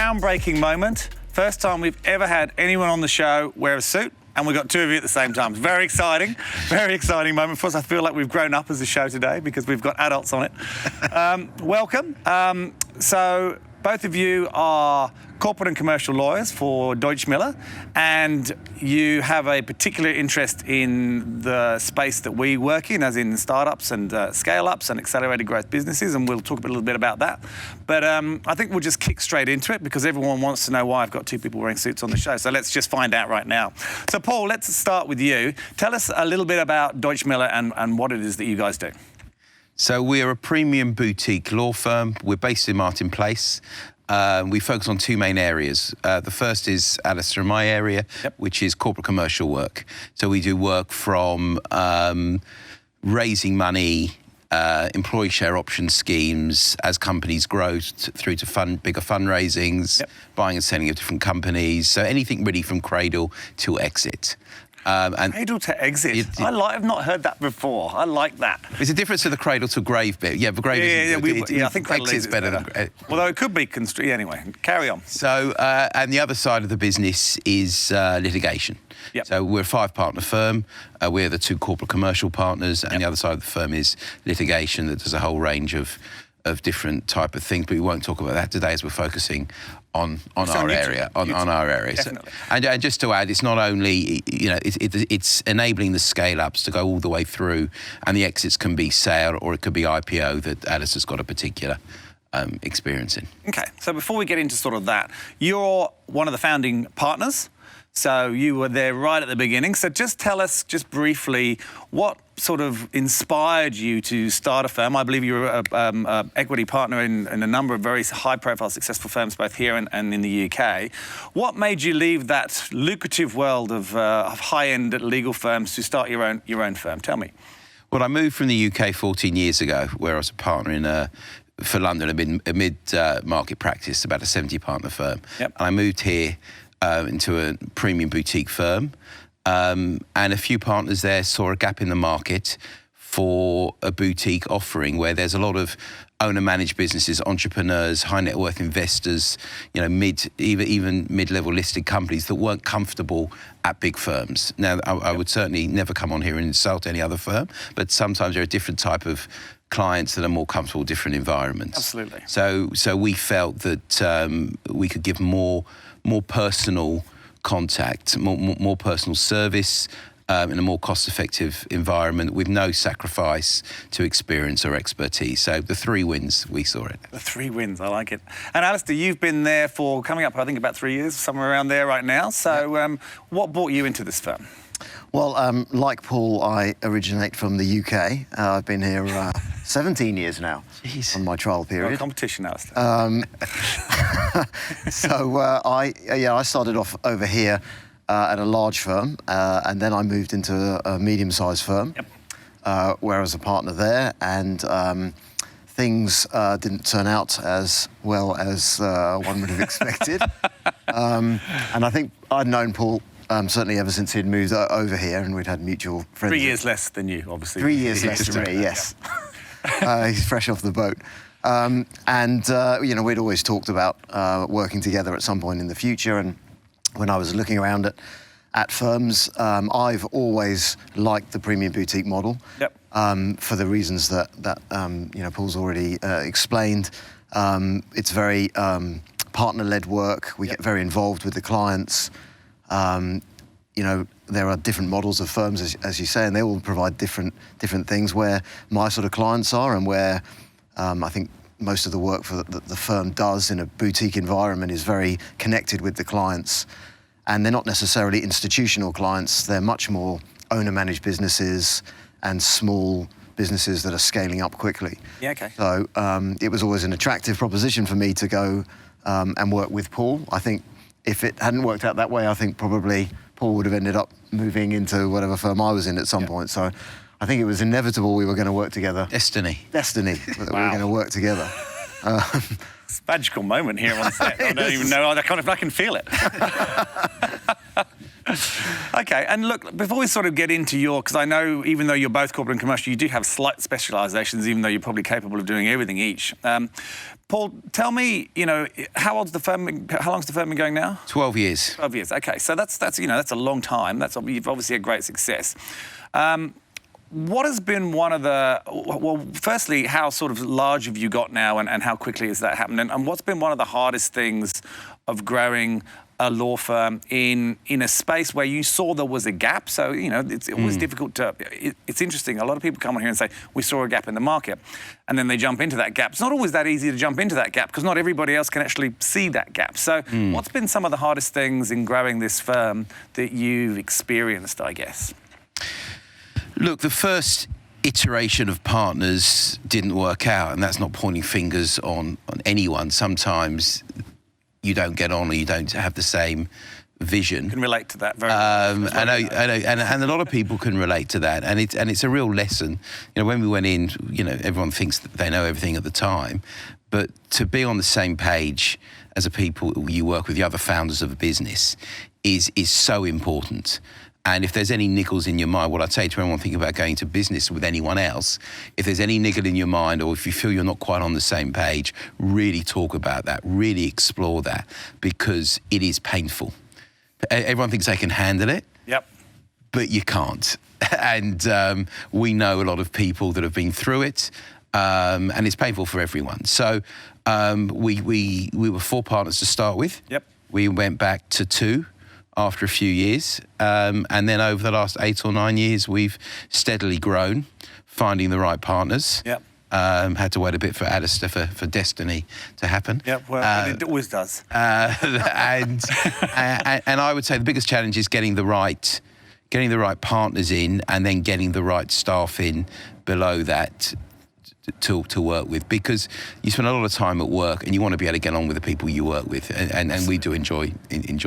groundbreaking moment. First time we've ever had anyone on the show wear a suit, and we've got two of you at the same time. It's very exciting moment for us. I feel like we've grown up as a show today because we've got adults on it. Welcome. So both of you are corporate and commercial lawyers for Deutsch Miller, and you have a particular interest in the space that we work in, as in startups and scale-ups and accelerated growth businesses, and we'll talk a little bit about that. But I think we'll just kick straight into it because everyone wants to know why I've got two people wearing suits on the show. So let's just find out right now. So Paul, let's start with you. Tell us a little bit about Deutsch Miller and what it is that you guys do. So we're a premium boutique law firm. We're based in Martin Place. We focus on two main areas. The first is Alistair in my area, which is corporate commercial work. So we do work from raising money, employee share option schemes as companies grow through to bigger fundraisings, buying and selling of different companies. So anything really from cradle to exit. And cradle to exit. I've not heard that before. I like that. There's a difference to the cradle to grave bit. Yeah, the grave is I think exit's better than. Although it could be anyway. Carry on. So, and the other side of the business is litigation. Yep. So we're a 5-partner firm. We're the 2 corporate commercial partners, and the other side of the firm is litigation that does a whole range of different type of things. But we won't talk about that today, as we're focusing on our area. Definitely. So, and just to add, it's not only, it's enabling the scale-ups to go all the way through, and the exits can be sale or it could be IPO that Alistair's got a particular experience in. Okay, so before we get into sort of that, you're one of the founding partners. So you were there right at the beginning. So just tell us, just briefly, what sort of inspired you to start a firm? I believe you were an equity partner in a number of very high-profile, successful firms, both here and in the UK. What made you leave that lucrative world of high-end legal firms to start your own firm? Tell me. Well, I moved from the UK 14 years ago, where I was a partner for London, a mid-market practice, about a 70-partner firm. And I moved here into a premium boutique firm, and a few partners there saw a gap in the market for a boutique offering where there's a lot of owner-managed businesses, entrepreneurs, high-net-worth investors, even mid-level listed companies that weren't comfortable at big firms. Now, I would certainly never come on here and insult any other firm, but sometimes there are different type of clients that are more comfortable with different environments. Absolutely. So we felt that we could give more personal contact, more personal service in a more cost-effective environment with no sacrifice to experience or expertise. So the 3 wins, we saw it. The 3 wins, I like it. And Alistair, you've been there for coming up, I think, about 3 years, somewhere around there right now. So what brought you into this firm? Well, like Paul, I originate from the UK. I've been here 17 years now. Jeez. On my trial period. No competition, Alistair. So I started off over here at a large firm, and then I moved into a medium-sized firm, where I was a partner there, and things didn't turn out as well as one would have expected. And I think I'd known Paul certainly ever since he'd moved over here, and we'd had mutual friends. 3 years less than you, obviously. 3 years less than me, yes. He's fresh off the boat. We'd always talked about working together at some point in the future, and when I was looking around at firms, I've always liked the premium boutique model for the reasons that Paul's already explained. It's very partner-led work. We get very involved with the clients. There are different models of firms, as you say, and they all provide different things. Where my sort of clients are, and where I think most of the work for the firm does in a boutique environment is very connected with the clients. And they're not necessarily institutional clients. They're much more owner-managed businesses and small businesses that are scaling up quickly. Yeah, okay. So it was always an attractive proposition for me to go and work with Paul. I think if it hadn't worked out that way, I think probably Paul would have ended up moving into whatever firm I was in at some point. So I think it was inevitable we were going to work together. Destiny. That we were going to work together. It's a magical moment here on set. I don't even know. I can feel it. Okay, and look, before we sort of get into because I know even though you're both corporate and commercial, you do have slight specialisations, even though you're probably capable of doing everything each. Paul, tell me, how long's the firm been going now? 12 years. 12 years. Okay, so that's a long time. You've obviously had great success. What has been one of firstly, how sort of large have you got now, and how quickly has that happened? And what's been one of the hardest things of growing a law firm in a space where you saw there was a gap? So, it's always difficult it's interesting. A lot of people come on here and say, we saw a gap in the market, and then they jump into that gap. It's not always that easy to jump into that gap because not everybody else can actually see that gap. So what's been some of the hardest things in growing this firm that you've experienced, I guess? Look, the first iteration of partners didn't work out, and that's not pointing fingers on anyone. Sometimes you don't get on, or you don't have the same vision. I can relate to that very much. I know, and a lot of people can relate to that, and it's a real lesson. When we went in, everyone thinks that they know everything at the time, but to be on the same page as the people you work with, the other founders of a business, is so important. And if there's any niggles in your mind, what I'd say to everyone thinking about going into business with anyone else, if there's any niggle in your mind, or if you feel you're not quite on the same page, really talk about that, really explore that, because it is painful. Everyone thinks they can handle it, but you can't. And we know a lot of people that have been through it, and it's painful for everyone. So we were 4 partners to start with. We went back to 2. After a few years, and then over the last 8 or 9 years, we've steadily grown, finding the right partners. Had to wait a bit for Alistair for destiny to happen. It always does. And I would say the biggest challenge is getting the right partners in, and then getting the right staff in below that to work with, because you spend a lot of time at work and you want to be able to get on with the people you work with, and we do enjoy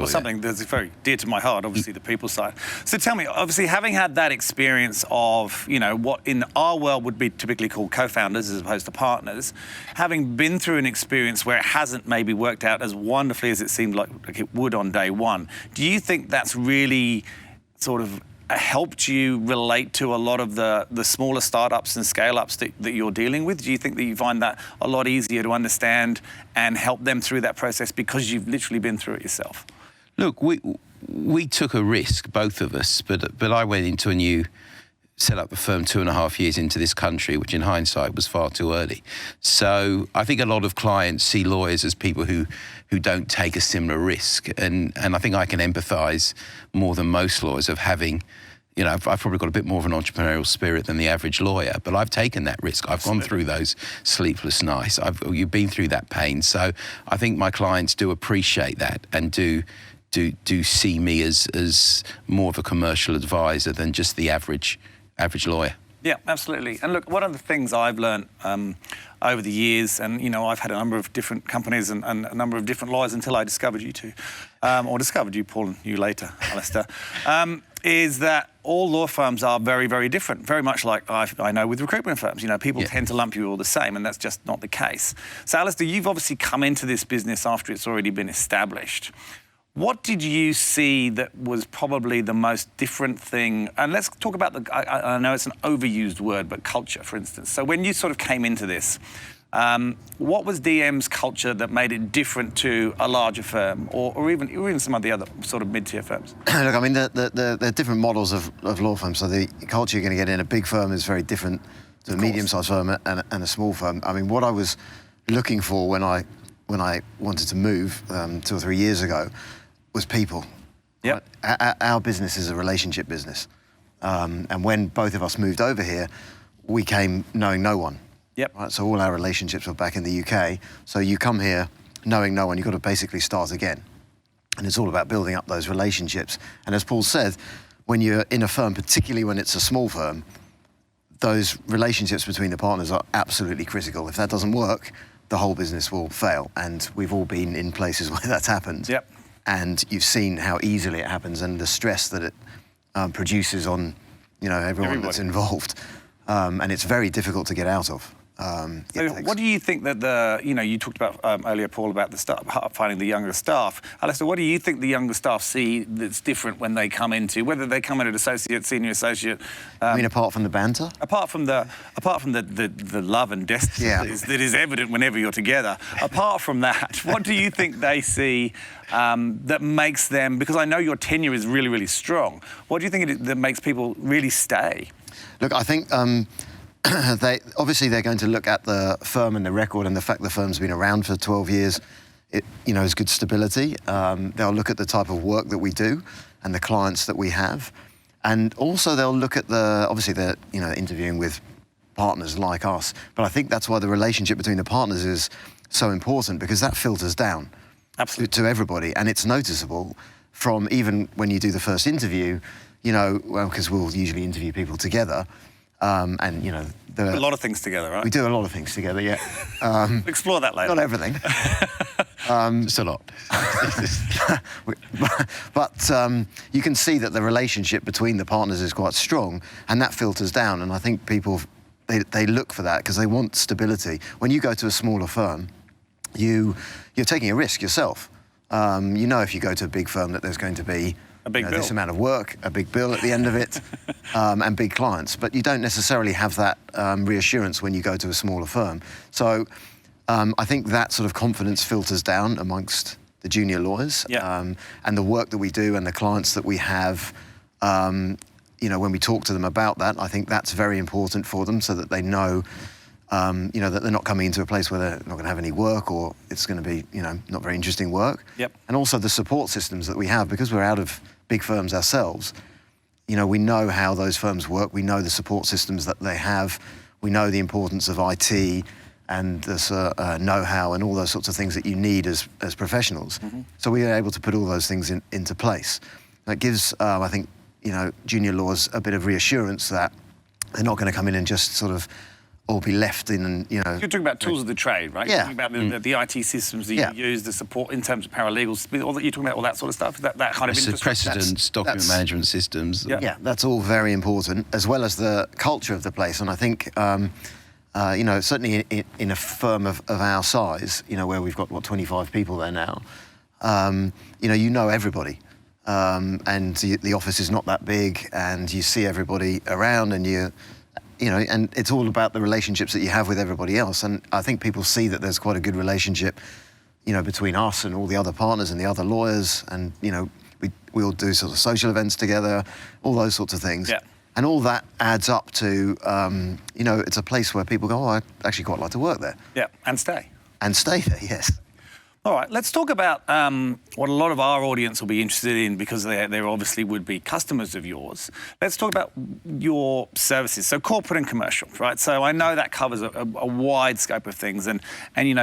something that's very dear to my heart, obviously, the people side. So tell me, obviously, having had that experience of what in our world would be typically called co-founders as opposed to partners, having been through an experience where it hasn't maybe worked out as wonderfully as it seemed like it would on day one, do you think that's really sort of helped you relate to a lot of the smaller startups and scale-ups that you're dealing with? Do you think that you find that a lot easier to understand and help them through that process because you've literally been through it yourself? Look, we took a risk, both of us, but I went into set up the firm 2.5 years into this country, which in hindsight was far too early. So I think a lot of clients see lawyers as people who don't take a similar risk. And I think I can empathise more than most lawyers of having, I've probably got a bit more of an entrepreneurial spirit than the average lawyer, but I've taken that risk. I've gone through those sleepless nights. You've been through that pain. So I think my clients do appreciate that and do see me as more of a commercial advisor than just the average lawyer. Yeah, absolutely. And look, one of the things I've learned over the years, and I've had a number of different companies and a number of different lawyers until I discovered you two, or discovered you, Paul, and you later, Alistair, is that all law firms are very, very different. Very much like I know with recruitment firms. People tend to lump you all the same, and that's just not the case. So, Alistair, you've obviously come into this business after it's already been established. What did you see that was probably the most different thing? And let's talk about I know it's an overused word, but culture, for instance. So when you sort of came into this, what was DM's culture that made it different to a larger firm or even some of the other sort of mid-tier firms? Look, I mean, there are different models of law firms. So the culture you're going to get in a big firm is very different to a medium-sized firm and a small firm. I mean, what I was looking for when I wanted to move 2 or 3 years ago was people. Yep. Right? Our business is a relationship business. And when both of us moved over here, we came knowing no one. Yep. Right? So all our relationships were back in the UK. So you come here knowing no one, you've got to basically start again. And it's all about building up those relationships. And as Paul said, when you're in a firm, particularly when it's a small firm, those relationships between the partners are absolutely critical. If that doesn't work, the whole business will fail. And we've all been in places where that's happened. Yep. And you've seen how easily it happens and the stress that it produces on, everyone that's involved. And it's very difficult to get out of. So what do you think that you talked about earlier, Paul, about the finding the younger staff. Alistair, what do you think the younger staff see that's different when they come into, whether they come in at associate, senior associate? I mean, apart from the banter? Apart from the love and destiny that is evident whenever you're together. Apart from that, what do you think they see that makes them, because I know your tenure is really, really strong, what do you think that makes people really stay? Look, I think they're going to look at the firm and the record and the fact the firm's been around for 12 years, is good stability. They'll look at the type of work that we do and the clients that we have. And also they'll look at obviously they're, interviewing with partners like us. But I think that's why the relationship between the partners is so important, because that filters down to everybody. And it's noticeable from even when you do the first interview, because we'll usually interview people together. A lot of things together, right? We do a lot of things together, yeah. Explore that later. Not everything. Just a lot. but you can see that the relationship between the partners is quite strong, and that filters down. And I think people, they look for that because they want stability. When you go to a smaller firm, you're taking a risk yourself. If you go to a big firm that there's going to be this amount of work, a big bill at the end of it, and big clients. But you don't necessarily have that reassurance when you go to a smaller firm. So I think that sort of confidence filters down amongst the junior lawyers. Yeah. And the work that we do and the clients that we have, when we talk to them about that, I think that's very important for them so that they know, that they're not coming into a place where they're not going to have any work, or it's going to be, not very interesting work. Yep. And also the support systems that we have, because we're out of big firms ourselves, we know how those firms work. We know the support systems that they have. We know the importance of IT and this know-how and all those sorts of things that you need as professionals. Mm-hmm. So we are able to put all those things into place. That gives, I think, junior lawyers a bit of reassurance that they're not going to come in and just sort of or be left in, You're talking about tools of the trade, right? Yeah. You're talking about the IT systems that you use, the support in terms of paralegals, you're talking about all that sort of stuff, that kind of infrastructure. Precedents, document management systems. Yeah, that's all very important, as well as the culture of the place. And I think, certainly in a firm of our size, where we've got, 25 people there now, you know everybody. And the office is not that big, and you see everybody around, and and it's all about the relationships that you have with everybody else. And I think people see that there's quite a good relationship, between us and all the other partners and the other lawyers. And, we all do sort of social events together, all those sorts of things. Yeah. And all that adds up to, it's a place where people go, I'd actually quite like to work there. Yeah, and stay. And stay there, yes. All right, let's talk about what a lot of our audience will be interested in, because they obviously would be customers of yours. Let's talk about your services, so corporate and commercial, right? So I know that covers a wide scope of things, and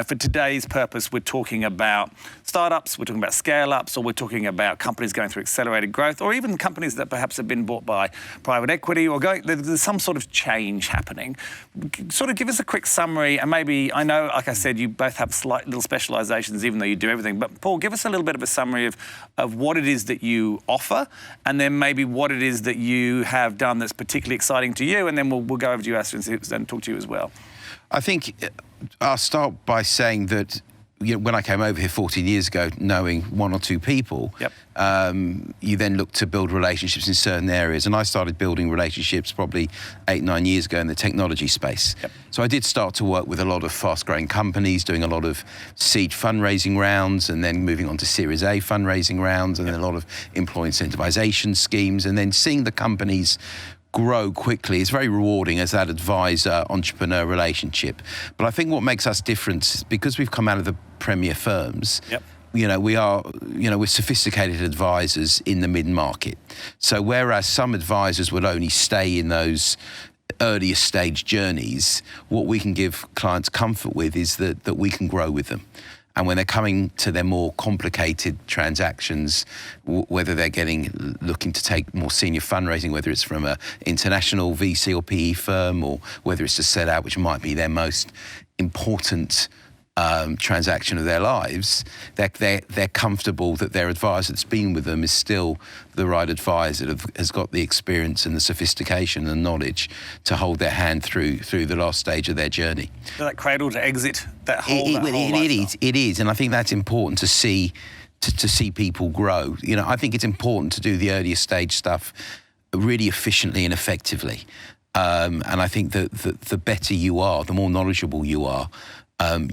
for today's purpose, we're talking about startups, we're talking about scale-ups, or we're talking about companies going through accelerated growth, or even companies that perhaps have been bought by private equity, or there's some sort of change happening. Sort of give us a quick summary, and maybe, I know, like I said, you both have slight little specializations, even though you do everything. But Paul, give us a little bit of a summary of what it is that you offer, and then maybe what it is that you have done that's particularly exciting to you, and then we'll go over to you, Alistair, and talk to you as well. I think I'll start by saying that when I came over here 14 years ago, knowing one or two people, you then look to build relationships in certain areas. And I started building relationships probably 8-9 years ago in the technology space. Yep. So I did start to work with a lot of fast-growing companies, doing a lot of seed fundraising rounds, and then moving on to Series A fundraising rounds, and then a lot of employee incentivization schemes, and then seeing the companies grow quickly. It's very rewarding as that advisor-entrepreneur relationship. But I think what makes us different, because we've come out of the premier firms, we're sophisticated advisors in the mid-market. So whereas some advisors will only stay in those earlier stage journeys, what we can give clients comfort with is that we can grow with them. And when they're coming to their more complicated transactions, whether they're looking to take more senior fundraising, whether it's from an international VC or PE firm, or whether it's to set out, which might be their most important transaction of their lives, they're comfortable that their advisor that's been with them is still the right advisor that has got the experience and the sophistication and knowledge to hold their hand through the last stage of their journey. So that cradle to exit, that whole it is, and I think that's important to see people grow. You know, I think it's important to do the earlier stage stuff really efficiently and effectively. And I think that the better you are, the more knowledgeable you are,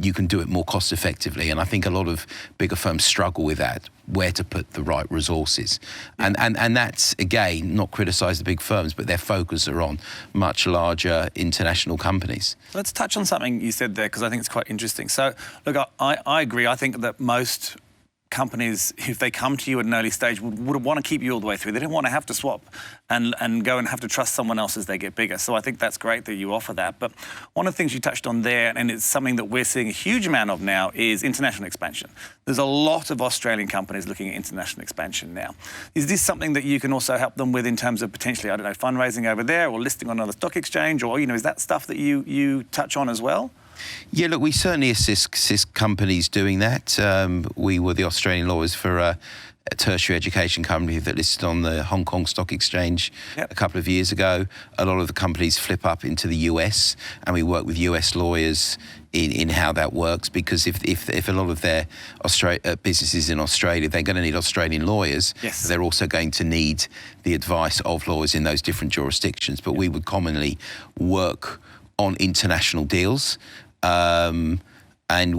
you can do it more cost effectively. And I think a lot of bigger firms struggle with that, where to put the right resources. And that's, again, not criticise the big firms, but their focus are on much larger international companies. Let's touch on something you said there, because I think it's quite interesting. So, look, I agree. I think that most companies, if they come to you at an early stage, would want to keep you all the way through. They don't want to have to swap and go and have to trust someone else as they get bigger. So I think that's great that you offer that. But one of the things you touched on there, and it's something that we're seeing a huge amount of now, is international expansion. There's a lot of Australian companies looking at international expansion now. Is this something that you can also help them with in terms of potentially, I don't know, fundraising over there or listing on another stock exchange, or, you know, is that stuff that you touch on as well? Yeah, look, we certainly assist companies doing that. We were the Australian lawyers for a tertiary education company that listed on the Hong Kong Stock Exchange a couple of years ago. A lot of the companies flip up into the US, and we work with US lawyers in how that works, because if a lot of their businesses in Australia, they're going to need Australian lawyers. Yes. They're also going to need the advice of lawyers in those different jurisdictions. But we would commonly work on international deals. And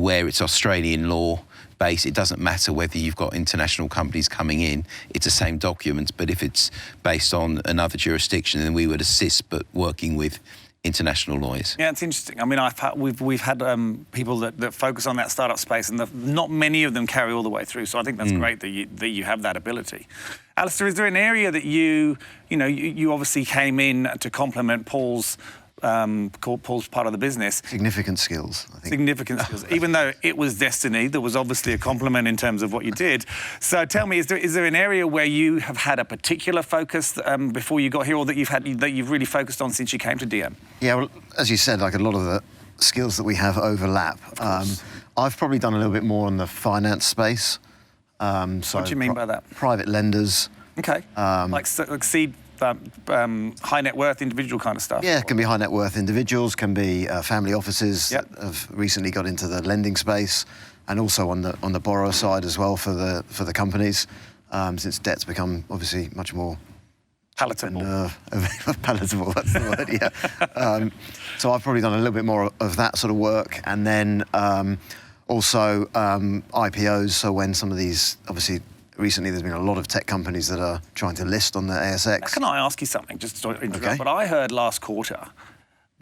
where it's Australian law based, it doesn't matter whether you've got international companies coming in, it's the same document. But if it's based on another jurisdiction, then we would assist, but working with international lawyers. Yeah, it's interesting. I mean, we've had people that focus on that startup space, and not many of them carry all the way through. So I think that's great that you have that ability. Alistair, is there an area that you obviously came in to complement Paul's part of the business? Significant skills, I think. Significant skills. Even though it was destiny, there was obviously a compliment in terms of what you did. So tell me, is there an area where you have had a particular focus before you got here, or that you've really focused on since you came to DM? Yeah, well, as you said, like a lot of the skills that we have overlap. I've probably done a little bit more in the finance space. So what do you mean by that? Private lenders. Okay. Like seed. High net worth individual kind of stuff? Yeah, it can be high net worth individuals, can be family offices that have recently got into the lending space, and also on the borrower side as well for the companies, since debt's become obviously much more palatable. Palatable, that's the word. Yeah. So I've probably done a little bit more of that sort of work, and then also IPOs. So when some of these, obviously, recently there's been a lot of tech companies that are trying to list on the ASX. Can I ask you something, just to interrupt? Okay. But I heard last quarter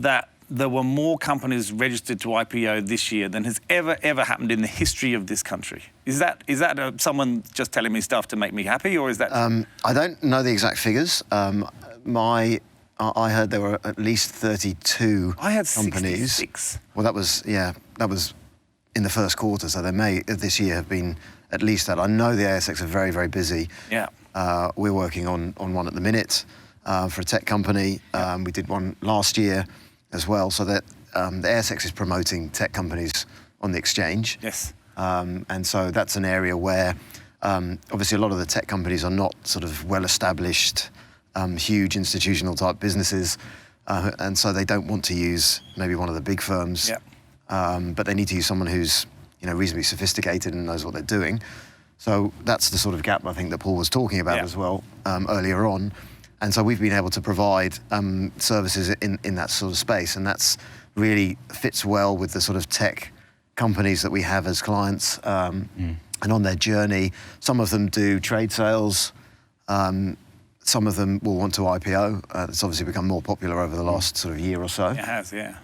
that there were more companies registered to IPO this year than has ever happened in the history of this country. Is that someone just telling me stuff to make me happy, or is that... I don't know the exact figures. I heard there were at least 32 I had companies. 66. Well, that was in the first quarter, so there may this year have been at least that. I know the ASX are very, very busy. Yeah. We're working on one at the minute for a tech company. We did one last year as well, so that the ASX is promoting tech companies on the exchange. Yes. And so that's an area where obviously a lot of the tech companies are not sort of well-established, huge institutional type businesses, and so they don't want to use maybe one of the big firms. Yeah. But they need to use someone who's reasonably sophisticated and knows what they're doing. So that's the sort of gap I think that Paul was talking about as well earlier on. And so we've been able to provide services in that sort of space, and that's really fits well with the sort of tech companies that we have as clients and on their journey. Some of them do trade sales. Some of them will want to IPO. It's obviously become more popular over the last sort of year or so. It has, yeah.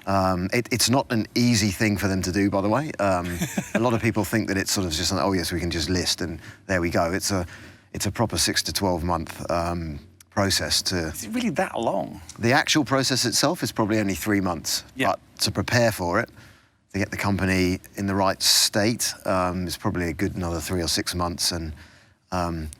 It's not an easy thing for them to do, by the way. A lot of people think that it's sort of just, oh yes, we can just list and there we go. It's a proper 6 to 12 month process to... Is it really that long? The actual process itself is probably only 3 months. Yeah. But to prepare for it, to get the company in the right state, is probably a good another 3 or 6 months. And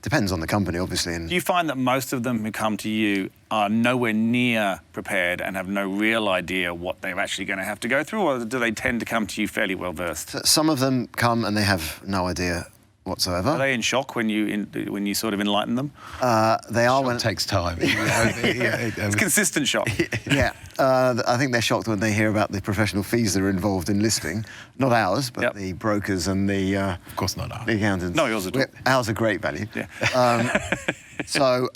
Depends on the company, obviously. And do you find that most of them who come to you are nowhere near prepared and have no real idea what they're actually going to have to go through, or do they tend to come to you fairly well versed? some of them come and they have no idea whatsoever. Are they in shock when you sort of enlighten them? They are Shock when takes time. It's consistent shock. yeah. I think they're shocked when they hear about the professional fees that are involved in listing. Not ours, but the brokers and the Of course not ours. the accountants. No, yours at all. Ours are great value. Yeah.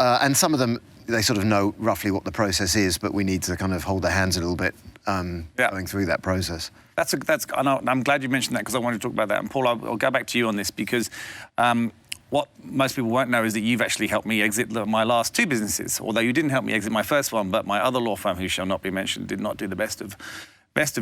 And some of them, they sort of know roughly what the process is, but we need to kind of hold their hands a little bit going through that process. I'm glad you mentioned that because I wanted to talk about that. And Paul, I'll go back to you on this because what most people won't know is that you've actually helped me exit my last 2 businesses. Although you didn't help me exit my first one, but my other law firm, who shall not be mentioned, did not do the best of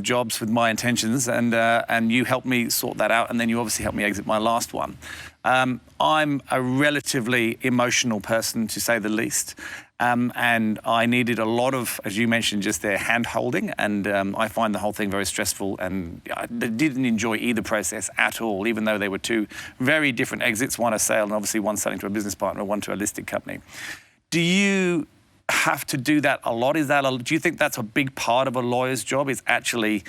jobs with my intentions, and you helped me sort that out, and then you obviously helped me exit my last one. I'm a relatively emotional person, to say the least. And I needed a lot of, as you mentioned just there, hand-holding, and I find the whole thing very stressful, and I didn't enjoy either process at all, even though they were 2 very different exits, one a sale and obviously one selling to a business partner, one to a listed company. Do you have to do that a lot? Do you think that's a big part of a lawyer's job, is actually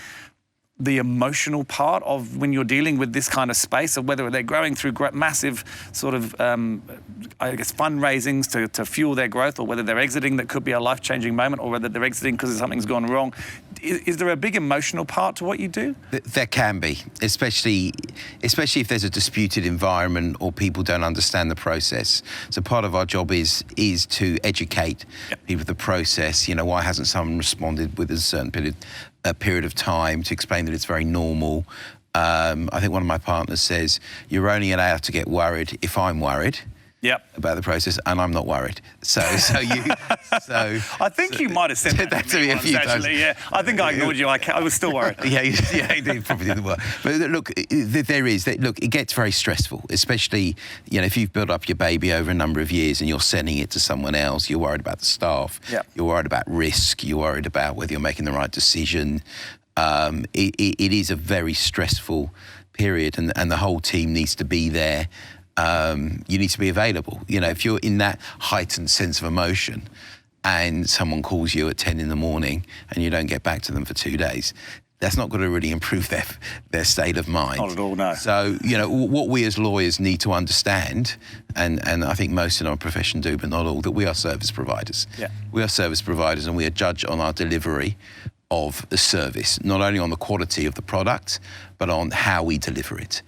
the emotional part of when you're dealing with this kind of space, of whether they're growing through massive sort of, fundraisings to fuel their growth, or whether they're exiting that could be a life-changing moment, or whether they're exiting because something's gone wrong? Is there a big emotional part to what you do? There can be, especially if there's a disputed environment or people don't understand the process. So part of our job is to educate people the process. You know, why hasn't someone responded with a certain period of time, to explain that it's very normal. I think one of my partners says, you're only allowed to get worried if I'm worried about the process, and I'm not worried. So I think you might have said that to me a few times. Yeah, I think I ignored you. I was still worried. It probably didn't work. But look, it gets very stressful, especially, you know, if you've built up your baby over a number of years and you're sending it to someone else. You're worried about the staff. You're worried about risk. You're worried about whether you're making the right decision. It is a very stressful period, and the whole team needs to be there. You need to be available. You know, if you're in that heightened sense of emotion and someone calls you at 10 in the morning and you don't get back to them for 2 days, that's not going to really improve their state of mind. Not at all, no. So, you know, what we as lawyers need to understand, and I think most in our profession do, but not all, that we are service providers. We are service providers, and we are judged on our delivery of the service, not only on the quality of the product, but on how we deliver it.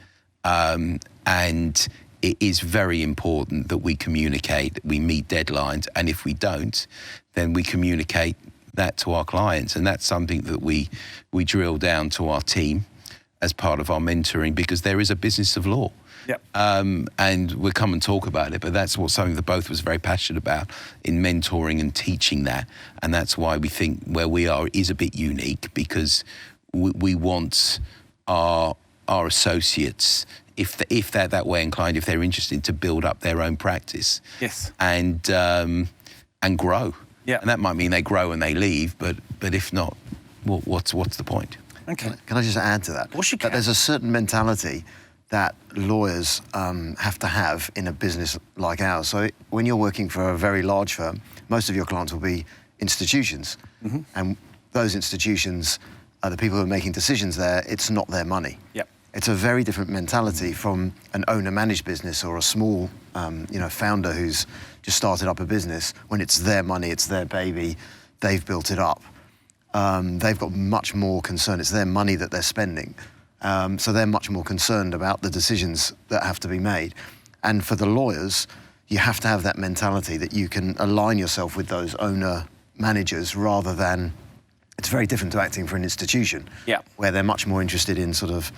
And it is very important that we communicate, we meet deadlines, and if we don't, then we communicate that to our clients. And that's something that we drill down to our team as part of our mentoring, because there is a business of law. And we'll come and talk about it, but that's something that both of us are very passionate about in mentoring and teaching that. And that's why we think where we are is a bit unique, because we want our associates, if they're that way inclined, if they're interested, to build up their own practice. And grow. And that might mean they grow and they leave, but if not, what's the point? Okay. Can I just add to that? Of course you can. That there's a certain mentality that lawyers have to have in a business like ours. So when you're working for a very large firm, most of your clients will be institutions. And those institutions are the people who are making decisions there. It's not their money. It's a very different mentality from an owner-managed business or a small, founder who's just started up a business. When it's their money, it's their baby, they've built it up. They've got much more concern. It's their money that they're spending. So they're much more concerned about the decisions that have to be made. And for the lawyers, you have to have that mentality that you can align yourself with those owner-managers, rather than, it's very different to acting for an institution, where they're much more interested in sort of,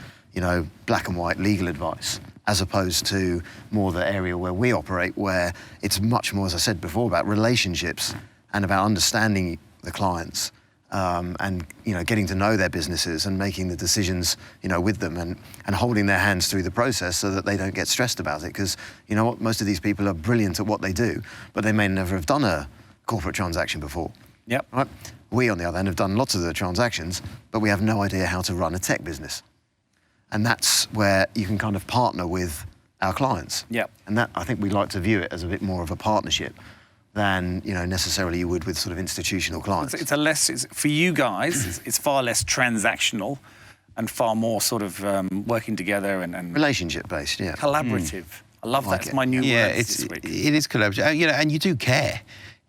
black and white legal advice, as opposed to more the area where we operate, where it's much more, as I said before, about relationships and about understanding the clients, and getting to know their businesses and making the decisions with them, and holding their hands through the process so that they don't get stressed about it. Because you know what, most of these people are brilliant at what they do, but they may never have done a corporate transaction before. Right? We, on the other hand, have done lots of the transactions, but we have no idea how to run a tech business. And that's where you can kind of partner with our clients. Yep. And that, I think we like to view it as a bit more of a partnership than, you know, necessarily you would with sort of institutional clients. It's for you guys, it's far less transactional and far more sort of working together and relationship-based, yeah. Collaborative. I love that. It's my new word this week. It is collaborative. You know, and you do care.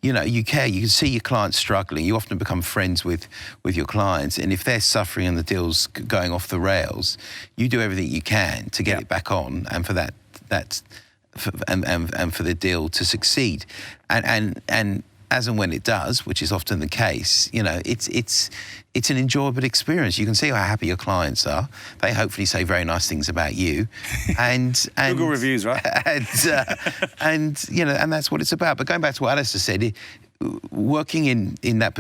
You know, you care. You can see your clients struggling. You often become friends with your clients, and if they're suffering and the deal's going off the rails, you do everything you can to get it back on, and for and for the deal to succeed, and as and when it does, which is often the case, you know, it's an enjoyable experience. You can see how happy your clients are. They hopefully say very nice things about you, and Google reviews, right? And you know, and that's what it's about. But going back to what Alistair said, working in that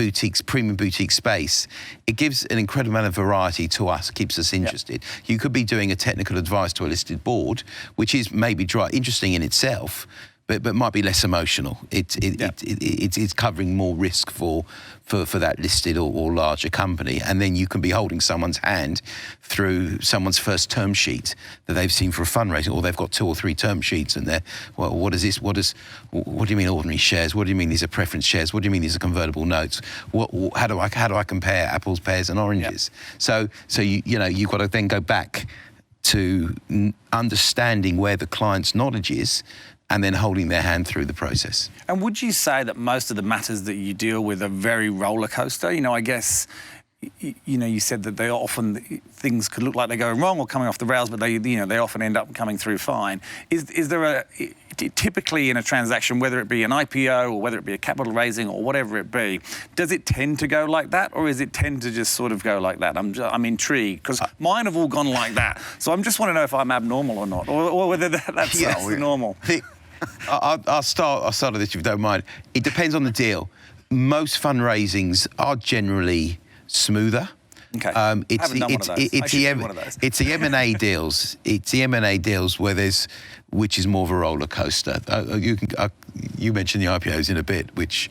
premium boutique space, it gives an incredible amount of variety to us, keeps us interested. Yep. You could be doing a technical advice to a listed board, which is maybe interesting in itself, but might be less emotional. It's covering more risk for that listed or larger company, and then you can be holding someone's hand through someone's first term sheet that they've seen for a fundraising, or they've got 2 or 3 term sheets, and they're, well, what is this? What do you mean ordinary shares? What do you mean these are preference shares? What do you mean these are convertible notes? How do I compare apples, pears, and oranges? Yep. So you know, you've got to then go back to understanding where the client's knowledge is, and then holding their hand through the process. And would you say that most of the matters that you deal with are very roller coaster? You know, I guess, you know, you said that they often, things could look like they're going wrong or coming off the rails, but they often end up coming through fine. Is there typically in a transaction, whether it be an IPO or whether it be a capital raising or whatever it be, does it tend to go like that, or is it tend to just sort of go like that? I'm intrigued, because mine have all gone like that. So I just want to know if I'm abnormal or not, or whether that's the normal. I'll start with this if you don't mind. It depends on the deal. Most fundraisings are generally smoother. Okay. It's the M&A deals. It's the M&A deals which is more of a roller coaster. You mentioned the IPOs in a bit, which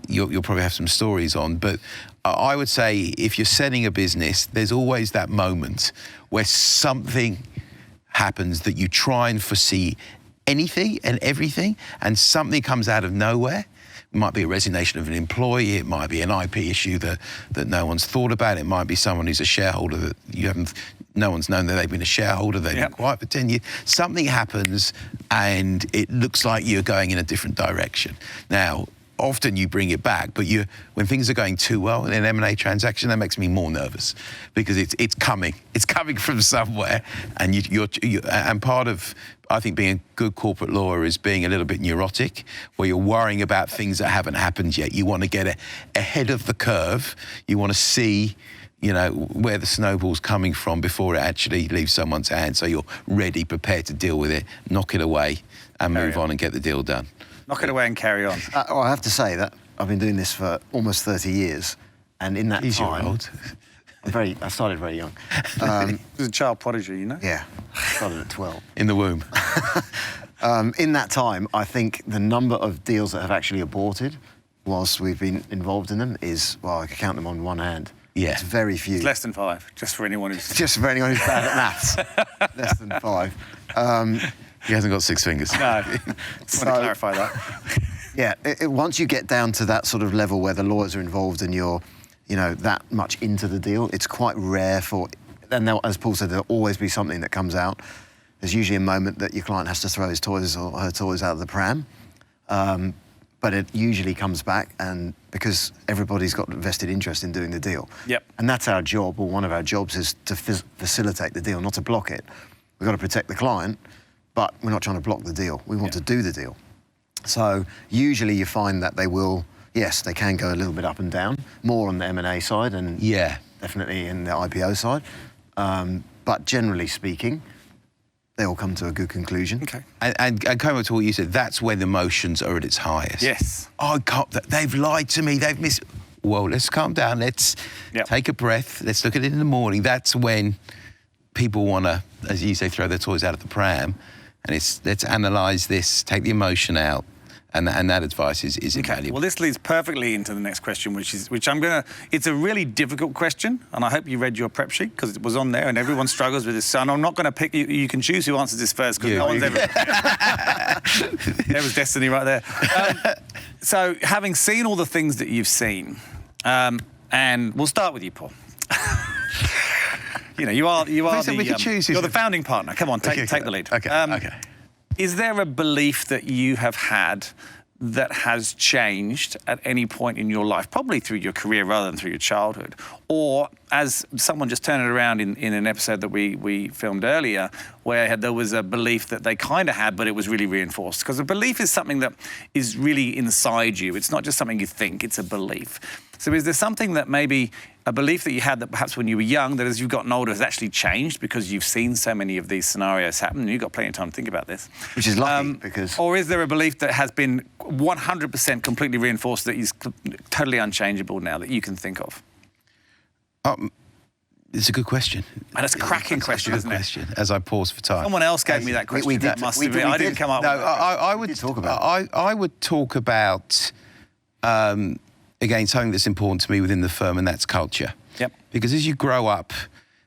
you'll probably have some stories on. But I would say if you're selling a business, there's always that moment where something happens that you try and foresee anything and everything, and something comes out of nowhere. It might be a resignation of an employee, it might be an IP issue that no one's thought about, it might be someone who's a shareholder that no one's known that they've been a shareholder, they've been quiet for 10 years. Something happens and it looks like you're going in a different direction. Now, often you bring it back, but when things are going too well in an M&A transaction, that makes me more nervous, because it's coming from somewhere, and and part of, I think, being a good corporate lawyer is being a little bit neurotic, where you're worrying about things that haven't happened yet. You want to get ahead of the curve. You want to see, you know, where the snowball's coming from before it actually leaves someone's hand, so you're ready, prepared to deal with it, knock it away, and move on and get the deal done. Knock it away and carry on. Well, I have to say that I've been doing this for almost 30 years, and in that time... Old. I started very young. He was a child prodigy, you know? Yeah, started at 12. In the womb. In that time, I think the number of deals that have actually aborted whilst we've been involved in them is, well, I can count them on one hand. Yeah. It's very few. It's less than 5, just for anyone who's... Just for anyone who's bad at maths. Less than 5. He hasn't got 6 fingers. No, just want to clarify that. Yeah, once you get down to that sort of level where the lawyers are involved and you're, you know, that much into the deal, it's quite rare for, and as Paul said, there'll always be something that comes out. There's usually a moment that your client has to throw his toys or her toys out of the pram, but it usually comes back, and because everybody's got a vested interest in doing the deal. Yep. And that's our job, or one of our jobs, is to facilitate the deal, not to block it. We've got to protect the client, but we're not trying to block the deal. We want to do the deal. So usually you find that they will, yes, they can go a little bit up and down, more on the M&A side and definitely in the IPO side. But generally speaking, they will come to a good conclusion. Okay. And coming back to what you said, that's when emotions are at its highest. Yes. Oh, God, they've lied to me, they've missed... Well, let's calm down, let's take a breath, let's look at it in the morning. That's when people want to, as you say, throw their toys out of the pram. And let's analyse this, take the emotion out, And that advice is invaluable. Well, this leads perfectly into the next question, it's a really difficult question, and I hope you read your prep sheet because it was on there and everyone struggles with this. So I'm not going to pick, you can choose who answers this first because no one's ever... There was destiny right there. So having seen all the things that you've seen, and we'll start with you, Paul. You are you're the founding partner. Come on, take the lead. Okay. Is there a belief that you have had that has changed at any point in your life, probably through your career rather than through your childhood? Or as someone just turned it around in an episode that we filmed earlier, where there was a belief that they kind of had, but it was really reinforced? Because a belief is something that is really inside you. It's not just something you think, it's a belief. So is there something that maybe a belief that you had that perhaps when you were young, that as you've gotten older has actually changed because you've seen so many of these scenarios happen and you've got plenty of time to think about this? Which is lucky because... Or is there a belief that has been 100% completely reinforced that is totally unchangeable now that you can think of? It's a good question. And it's a cracking question, isn't it? As I pause for time. Someone else gave me that question. We did. I didn't come up with that. I would talk about... I would talk about... again, something that's important to me within the firm, and that's culture. Yep. Because as you grow up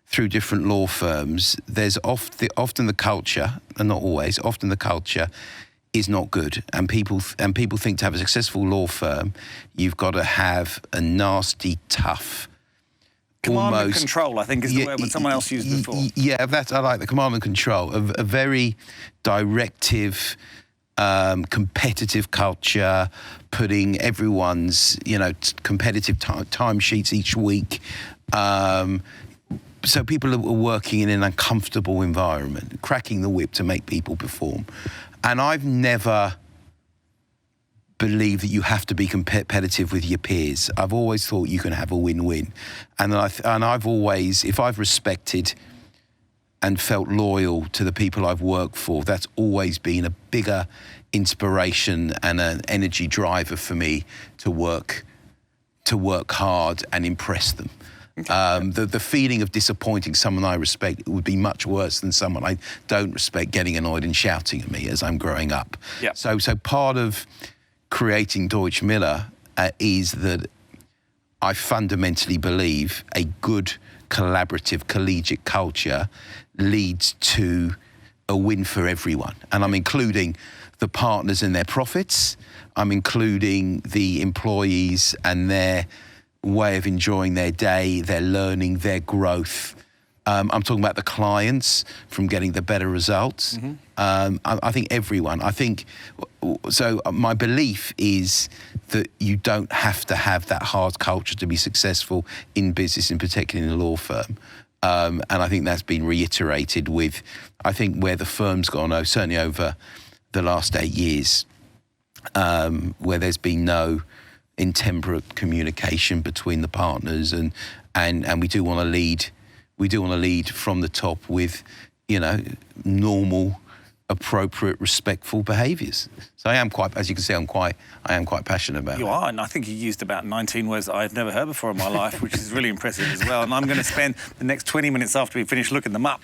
through different law firms, there's often the culture, and not always, often the culture is not good. And people think to have a successful law firm, you've got to have a nasty, tough, command and control, I think, is the word when someone else used it before. Yeah, I like the command and control. A very directive, competitive culture, putting everyone's, competitive timesheets each week. So people are working in an uncomfortable environment, cracking the whip to make people perform. And I've never believed that you have to be competitive with your peers. I've always thought you can have a win-win. And I've always, if I've respected and felt loyal to the people I've worked for, that's always been a bigger inspiration and an energy driver for me to work hard and impress them. The feeling of disappointing someone I respect would be much worse than someone I don't respect getting annoyed and shouting at me as I'm growing up. Yep. So part of creating Deutsch Miller is that I fundamentally believe a good collaborative collegiate culture leads to a win for everyone. And I'm including the partners and their profits. I'm including the employees and their way of enjoying their day, their learning, their growth. I'm talking about the clients from getting the better results. Mm-hmm. I think everyone. So my belief is that you don't have to have that hard culture to be successful in business, in particular in a law firm. And I think that's been reiterated with, I think, where the firm's gone, certainly over the last 8 years, where there's been no intemperate communication between the partners, and we do want to lead. We do want to lead from the top with, normal, appropriate, respectful behaviours. So I am quite, as you can see, I am quite passionate about it. You are, and I think you used about 19 words that I've never heard before in my life, which is really impressive as well. And I'm going to spend the next 20 minutes after we finish looking them up.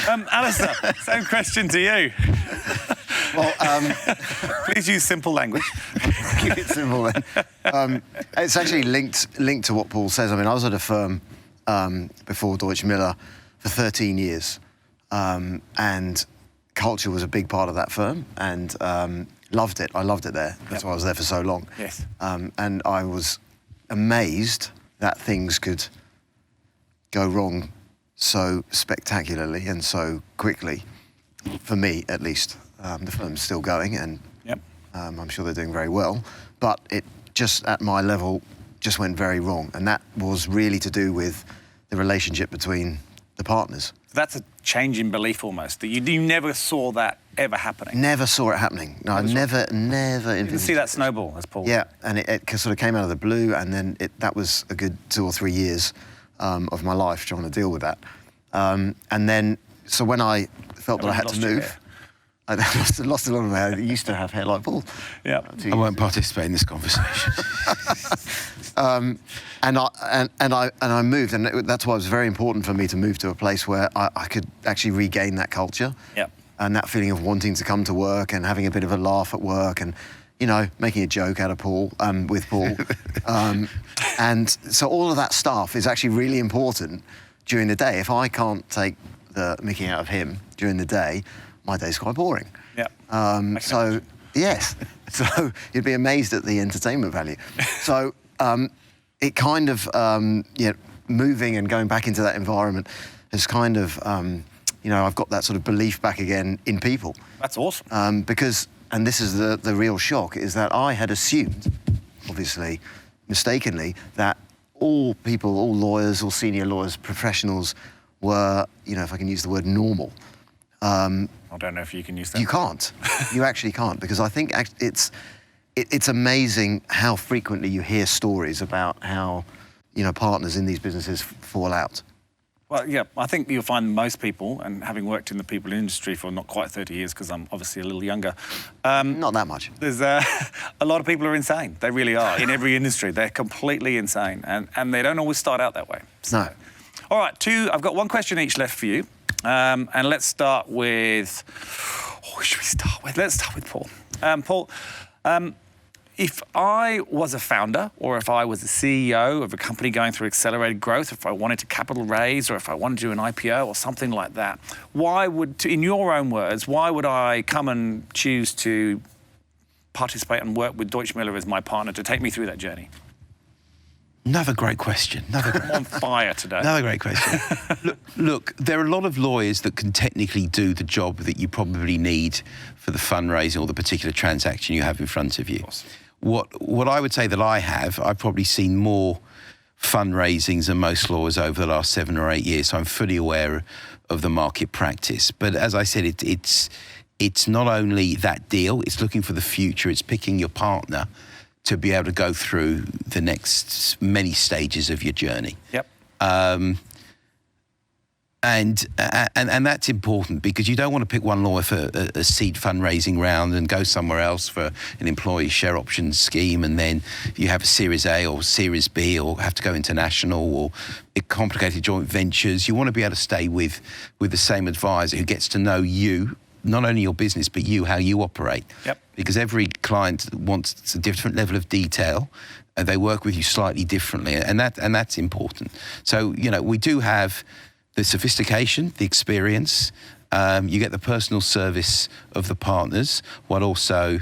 Alistair, same question to you. Well, please use simple language. Keep it simple then. It's actually linked to what Paul says. I mean, I was at a firm before Deutsche Miller for 13 years, and culture was a big part of that firm, and loved it. I loved it there. That's why I was there for so long. Yes. And I was amazed that things could go wrong so spectacularly and so quickly, for me at least. The firm's still going, and I'm sure they're doing very well, but it just, at my level, just went very wrong. And that was really to do with the relationship between the partners. That's a change in belief almost, that you never saw that ever happening. Never saw it happening. No, I never You can see that snowball, as Paul. Yeah, and it sort of came out of the blue, and then that was a good 2 or 3 years of my life trying to deal with that. And then, so when I felt that I had to move, I lost a lot of my hair. I used to have hair like Paul. Yeah. I won't participate in this conversation. And I moved, and that's why it was very important for me to move to a place where I could actually regain that culture. Yeah. And that feeling of wanting to come to work and having a bit of a laugh at work, and making a joke out of Paul, with Paul. And so all of that stuff is actually really important during the day. If I can't take the mickey out of him during the day, my day's quite boring. Yeah. So, yes. So you'd be amazed at the entertainment value. So it kind of, moving and going back into that environment has kind of, I've got that sort of belief back again in people. That's awesome. Because, and this is the real shock, is that I had assumed, obviously, mistakenly, that all lawyers, all senior lawyers, professionals were, if I can use the word normal. I don't know if you can use that. You can't. You actually can't, because I think it's amazing how frequently you hear stories about how, partners in these businesses fall out. Well, yeah, I think you'll find most people, and having worked in the people industry for not quite 30 years, because I'm obviously a little younger. Not that much. There's a lot of people are insane. They really are. In every industry, they're completely insane, and they don't always start out that way. So. No. All right, I've got one question each left for you, and let's start with. Who should we start with? Let's start with Paul. Paul. If I was a founder, or if I was a CEO of a company going through accelerated growth, if I wanted to capital raise, or if I wanted to do an IPO or something like that, in your own words, why would I come and choose to participate and work with Deutsche Miller as my partner to take me through that journey? Another great question. I'm on fire today. Another great question. Look, there are a lot of lawyers that can technically do the job that you probably need for the fundraising or the particular transaction you have in front of you. What I would say that I've probably seen more fundraisings than most lawyers over the last 7 or 8 years, so I'm fully aware of the market practice. But as I said, it's not only that deal, it's looking for the future, it's picking your partner to be able to go through the next many stages of your journey. Yep. And that's important, because you don't want to pick one lawyer for a seed fundraising round and go somewhere else for an employee share options scheme, and then you have a Series A or Series B, or have to go international, or complicated joint ventures. You want to be able to stay with the same advisor who gets to know you, not only your business, but how you operate. Yep. Because every client wants a different level of detail, and they work with you slightly differently, and that's important. So, we do have the sophistication, the experience, you get the personal service of the partners, while also,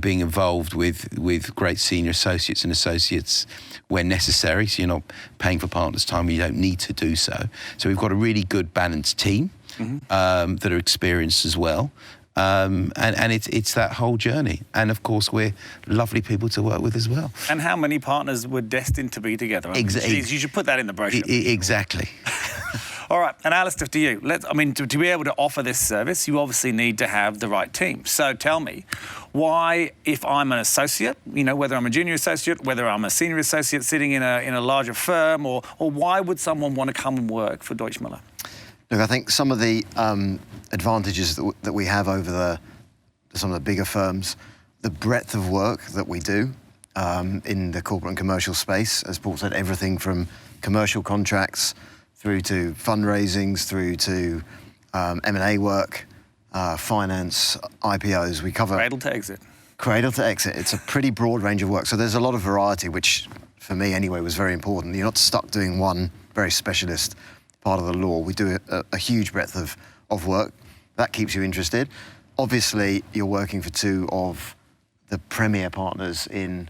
being involved with great senior associates and associates where necessary, so you're not paying for partners' time when you don't need to do so. So we've got a really good balanced team that are experienced as well. And it's that whole journey. And of course, we're lovely people to work with as well. And how many partners were destined to be together? Exactly. You should put that in the brochure. Exactly. All right, and Alistair, to you. To be able to offer this service, you obviously need to have the right team. So tell me, why, if I'm an associate, whether I'm a junior associate, whether I'm a senior associate sitting in a larger firm, or why would someone want to come and work for Deutsche Miller? Look, I think some of the advantages that we have over some of the bigger firms, the breadth of work that we do in the corporate and commercial space, as Paul said, everything from commercial contracts through to fundraisings, through to M&A work, finance, IPOs. We cover cradle to exit. Cradle to exit. It's a pretty broad range of work. So there's a lot of variety, which for me anyway was very important. You're not stuck doing one very specialist part of the law. We do a huge breadth of work. That keeps you interested. Obviously, you're working for two of the premier partners in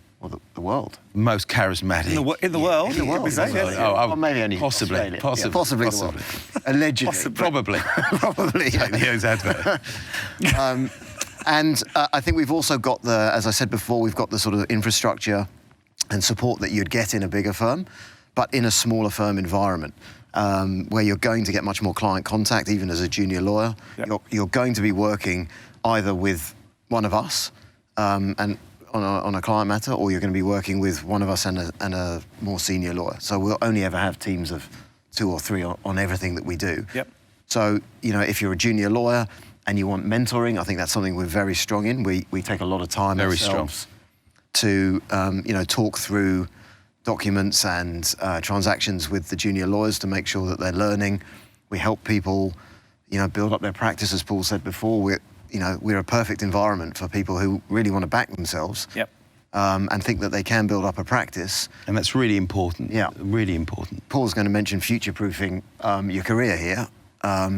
the world. Most charismatic. In the world? In the world. Well, maybe only possibly. Possibly. The world. Allegedly. Possibly. Probably. Probably. Take the O's advert. And I think we've also got as I said before, we've got the sort of infrastructure and support that you'd get in a bigger firm, but in a smaller firm environment. Where you're going to get much more client contact, even as a junior lawyer. Yep. You're going to be working either with one of us and on a client matter, or you're going to be working with one of us and a more senior lawyer. So we'll only ever have teams of 2 or 3 on everything that we do. Yep. So, if you're a junior lawyer and you want mentoring, I think that's something we're very strong in. We take a lot of time ourselves to talk through documents and transactions with the junior lawyers to make sure that they're learning. We help people, build up their practice, as Paul said before. we're a perfect environment for people who really want to back themselves. Yep. And think that they can build up a practice. And that's really important. Yeah. Really important. Paul's going to mention future-proofing your career here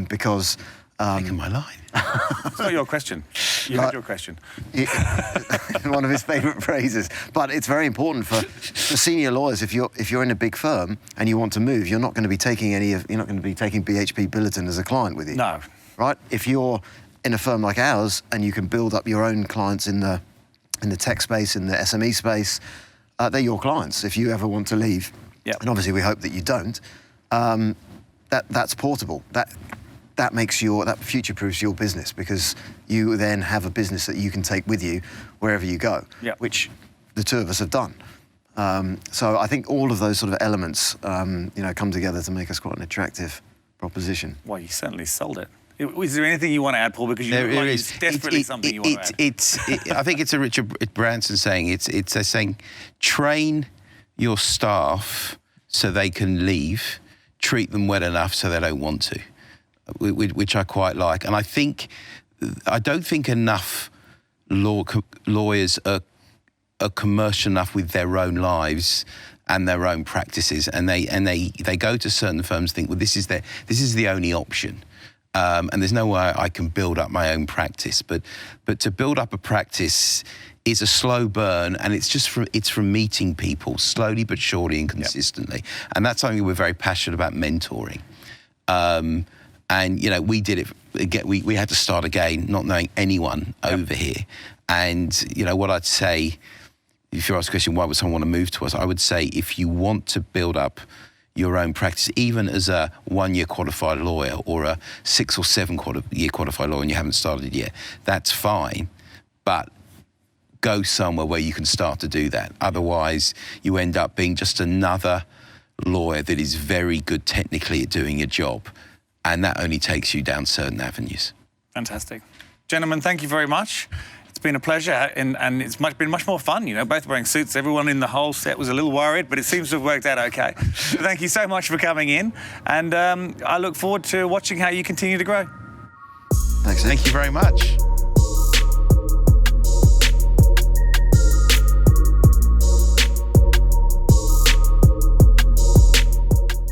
because... Taking my line. It's not your question. You had your question. One of his favourite phrases. But it's very important for senior lawyers. If you're in a big firm and you want to move, you're not going to be taking BHP Billiton as a client with you. No. Right? If you're in a firm like ours and you can build up your own clients in the tech space, in the SME space, they're your clients if you ever want to leave. Yep. And obviously we hope that you don't. That's portable. That future-proofs your business because you then have a business that you can take with you wherever you go, yep. which the two of us have done. So I think all of those sort of elements, come together to make us quite an attractive proposition. Well, you certainly sold it. Is there anything you want to add, Paul? Because it's desperately something you want to add. I think it's a Richard Branson saying. It's a saying, train your staff so they can leave, treat them well enough so they don't want to, which I quite like. And I don't think enough lawyers are commercial enough with their own lives and their own practices, and they go to certain firms and think, well, this is the only option. And there's no way I can build up my own practice, but to build up a practice is a slow burn, and it's from meeting people slowly but surely and consistently. Yep. And that's something we're very passionate about, mentoring. And we did it again. We had to start again, not knowing anyone over here. And what I'd say, if you ask the question, why would someone want to move to us? I would say if you want to build up your own practice, even as a 1-year qualified lawyer or a 6 or 7 year qualified lawyer and you haven't started yet, that's fine. But go somewhere where you can start to do that. Otherwise, you end up being just another lawyer that is very good technically at doing your job. And that only takes you down certain avenues. Fantastic. Gentlemen, thank you very much. It's been a pleasure, and it's been much more fun, both wearing suits. Everyone in the whole set was a little worried, but it seems to have worked out okay. So thank you so much for coming in, and I look forward to watching how you continue to grow. Thanks. Thank you very much.